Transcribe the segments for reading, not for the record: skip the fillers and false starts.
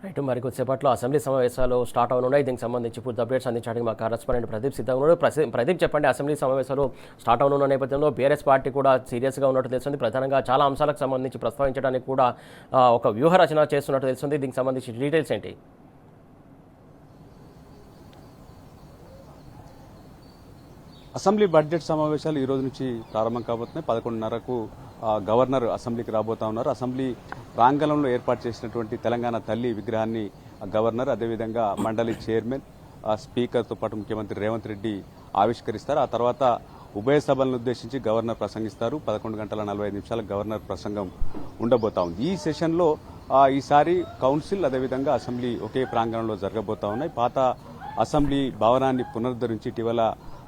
Right మరి కొద్దిసేపట్లో assembly సమావేశాలు స్టార్ట్ అవనున్నాయి. దీనికి సంబంధించి పూర్తి అప్డేట్స్ అందించడానికి మా కరెస్పాండెంట్ ప్రదీప్ సిద్ధంగా ఉన్నాడు. ప్రదీప్ చెప్పండి, అసెంబ్లీ సమావేశాలు స్టార్ట్ అవనున్న నేపథ్యంలో బీఆర్ఎస్ పార్టీ కూడా సీరియస్గా ఉన్నట్టు తెలుస్తుంది. ప్రధానంగా చాలా అంశాలకు సంబంధించి ప్రస్తావించడానికి కూడా ఒక వ్యూహ రచన చేస్తున్నట్టు తెలుస్తుంది. దీనికి సంబంధించి డీటెయిల్స్ ఏంటి? అసెంబ్లీ బడ్జెట్ సమావేశాలు ఈ రోజు నుంచి ప్రారంభం కాబోతున్నాయి. 11:30కు గవర్నర్ అసెంబ్లీకి రాబోతా ఉన్నారు. అసెంబ్లీ ప్రాంగణంలో ఏర్పాటు చేసినటువంటి తెలంగాణ తల్లి విగ్రహాన్ని గవర్నర్, అదేవిధంగా మండలి చైర్మన్, స్పీకర్తో పాటు ముఖ్యమంత్రి రేవంత్ రెడ్డి ఆవిష్కరిస్తారు. ఆ తర్వాత ఉభయ సభలను ఉద్దేశించి గవర్నర్ ప్రసంగిస్తారు. 11:45 గవర్నర్ ప్రసంగం ఉండబోతా ఉంది. ఈ సెషన్లో ఈసారి కౌన్సిల్ అదేవిధంగా అసెంబ్లీ ఒకే ప్రాంగణంలో జరగబోతా ఉన్నాయి. పాత అసెంబ్లీ భవనాన్ని పునరుద్ధరించి ఇటీవల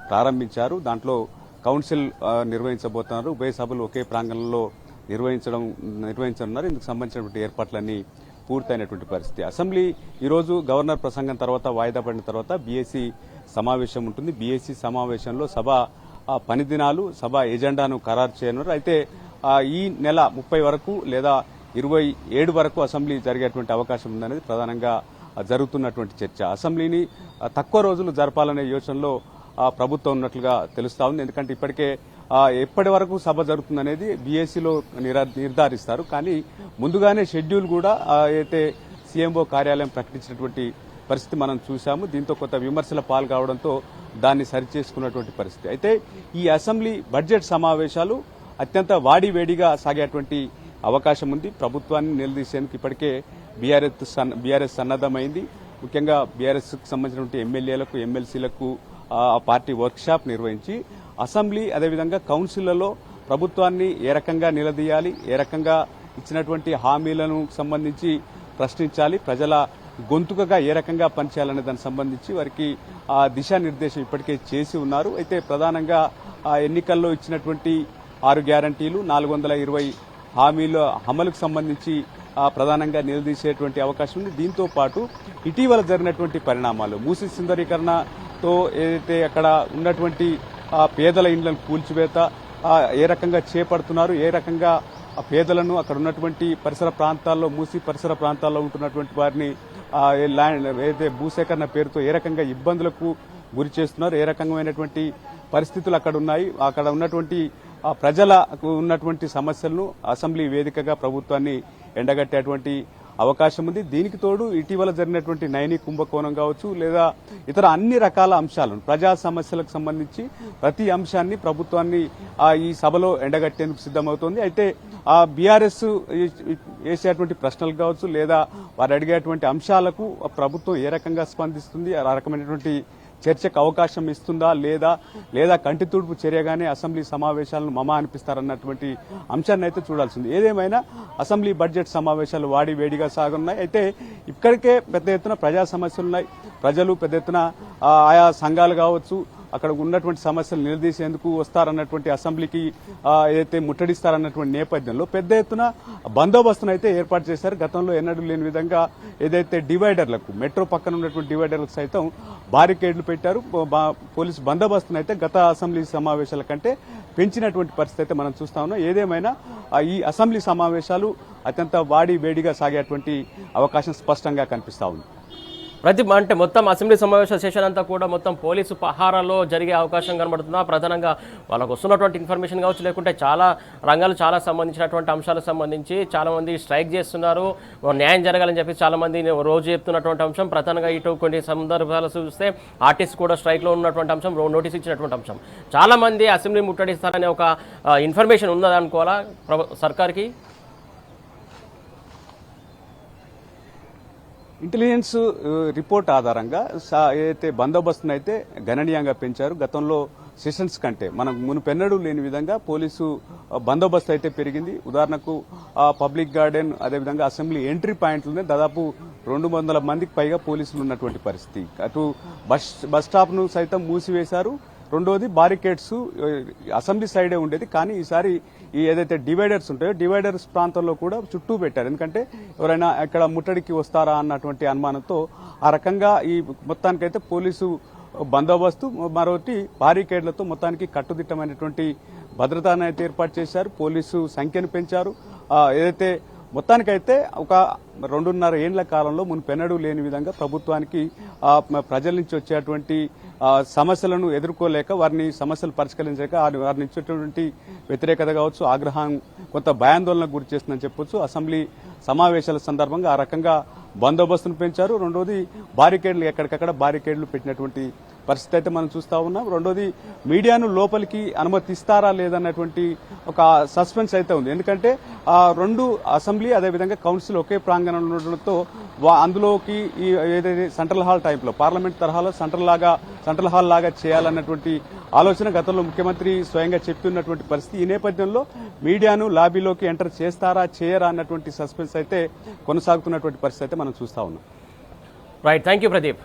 ప్రారంభించారు. దాంట్లో కౌన్సిల్ నిర్వహించబోతున్నారు. ఉభయ సభలు ఒకే ప్రాంగణంలో నిర్వహించనున్నారు. ఇందుకు సంబంధించినటువంటి ఏర్పాట్లన్నీ పూర్తయినటువంటి పరిస్థితి. అసెంబ్లీ ఈరోజు గవర్నర్ ప్రసంగం తర్వాత వాయిదా పడిన తర్వాత బీఏసీ సమావేశం ఉంటుంది. బీఏసీ సమావేశంలో సభ పని దినాలు, సభ ఎజెండాను ఖరారు చేయనున్నారు. అయితే ఈ నెల 30 వరకు లేదా 27 వరకు అసెంబ్లీ జరిగేటువంటి అవకాశం ఉందనేది ప్రధానంగా జరుగుతున్నటువంటి చర్చ. అసెంబ్లీని తక్కువ రోజులు జరపాలనే యోచనలో ప్రభుత్వం ఉన్నట్లుగా తెలుస్తా ఉంది. ఎందుకంటే ఇప్పటికే ఎప్పటి వరకు సభ జరుగుతుందనేది బీఏసీలో నిర్ధారిస్తారు. కానీ ముందుగానే షెడ్యూల్ కూడా అయితే సీఎంఓ కార్యాలయం ప్రకటించినటువంటి పరిస్థితి మనం చూశాము. దీంతో కొత్త విమర్శల పాలు కావడంతో దాన్ని సరిచేసుకున్నటువంటి పరిస్థితి. అయితే ఈ అసెంబ్లీ బడ్జెట్ సమావేశాలు అత్యంత వాడివేడిగా సాగేటువంటి అవకాశం ఉంది. ప్రభుత్వాన్ని నిలదీసేందుకు ఇప్పటికే బీఆర్ఎస్ సన్నద్దమైంది. ముఖ్యంగా బీఆర్ఎస్ కు సంబంధించినటువంటి ఎమ్మెల్యేలకు, ఎమ్మెల్సీలకు పార్టీ వర్క్షాప్ నిర్వహించి అసెంబ్లీ అదేవిధంగా కౌన్సిళ్లలో ప్రభుత్వాన్ని ఏ రకంగా నిలదీయాలి, ఏ రకంగా ఇచ్చినటువంటి హామీలను సంబంధించి ప్రశ్నించాలి, ప్రజల గొంతుకగా ఏ రకంగా పనిచేయాలనే దానికి సంబంధించి వారికి దిశానిర్దేశం ఇప్పటికే చేసి ఉన్నారు. అయితే ప్రధానంగా ఎన్నికల్లో ఇచ్చినటువంటి 6 గ్యారంటీలు, 420 హామీల అమలుకు సంబంధించి ప్రధానంగా నిలదీసేటువంటి అవకాశం ఉంది. దీంతో పాటు ఇటీవల జరిగినటువంటి పరిణామాలు, మూసీ సుందరీకరణతో ఏదైతే అక్కడ ఉన్నటువంటి పేదల ఇండ్లను కూల్చివేత ఏ రకంగా చేపడుతున్నారు, ఏ రకంగా పేదలను అక్కడ ఉన్నటువంటి పరిసర ప్రాంతాల్లో, మూసీ పరిసర ప్రాంతాల్లో ఉంటున్నటువంటి వారిని ఏదైతే భూసేకరణ పేరుతో ఏ రకంగా ఇబ్బందులకు గురి చేస్తున్నారు, ఏ రకమైనటువంటి పరిస్థితులు అక్కడ ఉన్నాయి, అక్కడ ఉన్నటువంటి ప్రజలకు ఉన్నటువంటి సమస్యలను అసెంబ్లీ వేదికగా ప్రభుత్వాన్ని ఎండగట్టేటువంటి అవకాశం ఉంది. దీనికి తోడు ఇటీవల జరిగినటువంటి నైని కుంభకోణం కావచ్చు, లేదా ఇతర అన్ని రకాల అంశాలను, ప్రజా సమస్యలకు సంబంధించి ప్రతి అంశాన్ని ప్రభుత్వాన్ని ఈ సభలో ఎండగట్టేందుకు సిద్దమవుతోంది. అయితే బీఆర్ఎస్ వేసేటువంటి ప్రశ్నలు కావచ్చు, లేదా వారు అడిగేటువంటి అంశాలకు ప్రభుత్వం ఏ రకంగా స్పందిస్తుంది, ఆ రకమైనటువంటి చర్చకు అవకాశం ఇస్తుందా లేదా కంటి తుడుపు చర్యగానే అసెంబ్లీ సమావేశాలను మమా అనిపిస్తారన్నటువంటి అంశాన్ని అయితే చూడాల్సింది. ఏదేమైనా అసెంబ్లీ బడ్జెట్ సమావేశాలు వాడి వేడిగా సాగున్నాయి. అయితే ఇక్కడికే పెద్ద ఎత్తున ప్రజా సమస్యలున్నాయి. ప్రజలు పెద్ద ఎత్తున ఆయా సంఘాలు కావచ్చు అక్కడ ఉన్నటువంటి సమస్యలు నిలదీసేందుకు వస్తారన్నటువంటి అసెంబ్లీకి ఏదైతే ముట్టడిస్తారన్నటువంటి నేపథ్యంలో పెద్ద ఎత్తున బందోబస్తును అయితే ఏర్పాటు చేశారు. గతంలో ఎన్నడూ లేని విధంగా ఏదైతే డివైడర్లకు, మెట్రో పక్కన ఉన్నటువంటి డివైడర్లకు సైతం బారికేడ్లు పెట్టారు. పోలీసు బందోబస్తును అయితే గత అసెంబ్లీ సమావేశాల కంటే పెంచినటువంటి పరిస్థితి అయితే మనం చూస్తా ఉన్నాం. ఏదేమైనా ఈ అసెంబ్లీ సమావేశాలు అత్యంత వాడి వేడిగా సాగేటువంటి అవకాశం స్పష్టంగా కనిపిస్తా ఉంది. అంటే మొత్తం అసెంబ్లీ సమావేశ సెషన్ అంతా కూడా మొత్తం పోలీసు పహారాలో జరిగే అవకాశం కనబడుతుందా? ప్రధానంగా వాళ్ళకు వస్తున్నటువంటి ఇన్ఫర్మేషన్ కావచ్చు, లేకుంటే చాలా రంగాలు చాలా సంబంధించినటువంటి అంశాలకు సంబంధించి చాలామంది స్ట్రైక్ చేస్తున్నారు, న్యాయం జరగాలని చెప్పి చాలామంది రోజు చెప్తున్నటువంటి అంశం. ప్రధానంగా ఇటు కొన్ని సందర్భాలు చూస్తే ఆర్టిస్ట్ కూడా స్ట్రైక్లో ఉన్నటువంటి అంశం, నోటీస్ ఇచ్చినటువంటి అంశం. చాలామంది అసెంబ్లీ ముట్టడిస్తారనే ఒక ఇన్ఫర్మేషన్ ఉన్నదనుకోవాలా సర్కార్కి? ఇంటెలిజెన్స్ రిపోర్ట్ ఆధారంగా ఏదైతే బందోబస్తును అయితే గణనీయంగా పెంచారు. గతంలో సెషన్స్ కంటే మనం మునుపెన్నడూ లేని విధంగా పోలీసు బందోబస్తు అయితే పెరిగింది. ఉదాహరణకు పబ్లిక్ గార్డెన్, అదేవిధంగా అసెంబ్లీ ఎంట్రీ పాయింట్లోనే దాదాపు 200 మందికి పైగా పోలీసులు ఉన్నటువంటి పరిస్థితి. అటు బస్ స్టాప్ ను సైతం మూసివేశారు. రెండోది బారికేడ్స్ అసెంబ్లీ సైడే ఉండేది, కానీ ఈసారి ఈ ఏదైతే డివైడర్స్ ఉంటాయో డివైడర్స్ ప్రాంతంలో కూడా చుట్టూ పెట్టారు. ఎందుకంటే ఎవరైనా ఇక్కడ ముట్టడికి వస్తారా అన్నటువంటి అనుమానంతో ఆ రకంగా ఈ మొత్తానికైతే పోలీసు బందోబస్తు, మరోటి బారికేడ్లతో మొత్తానికి కట్టుదిట్టమైనటువంటి భద్రతను అయితే ఏర్పాటు చేశారు. పోలీసు సంఖ్యను పెంచారు. ఏదైతే మొత్తానికైతే ఒక 2.5 ఏండ్ల కాలంలో మునుపెన్నడూ లేని విధంగా ప్రభుత్వానికి ప్రజల నుంచి వచ్చేటువంటి సమస్యలను ఎదుర్కోలేక వారిని సమస్యలు పరిష్కరించక వారి నుంచి వచ్చేటువంటి వ్యతిరేకత కావచ్చు, ఆగ్రహం, కొంత భయాందోళనకు గురి చేస్తుందని చెప్పొచ్చు. అసెంబ్లీ సమావేశాల సందర్భంగా ఆ రకంగా బందోబస్తును పెంచారు. రెండోది బారికేడ్లు, ఎక్కడికక్కడ బారికేడ్లు పెట్టినటువంటి పరిస్థితి అయితే మనం చూస్తా ఉన్నాం. రెండోది మీడియాను లోపలికి అనుమతిస్తారా లేదన్నటువంటి ఒక సస్పెన్స్ అయితే ఉంది. ఎందుకంటే ఆ 2 అసెంబ్లీ అదేవిధంగా కౌన్సిల్ ఒకే ప్రాంగణంలో ఉండడంతో అందులోకి ఈ ఏదైతే సెంట్రల్ హాల్ టైప్లో పార్లమెంట్ తరహాలో సెంట్రల్ హాల్ లాగా చేయాలన్నటువంటి ఆలోచన గతంలో ముఖ్యమంత్రి స్వయంగా చెప్తున్నటువంటి పరిస్థితి. ఈ నేపథ్యంలో మీడియాను లాబీలోకి ఎంటర్ చేస్తారా చేయరా అన్నటువంటి సస్పెన్స్ అయితే కొనసాగుతున్నటువంటి పరిస్థితి అయితే మనం చూస్తా ఉన్నాం. Right, thank you Pradeep.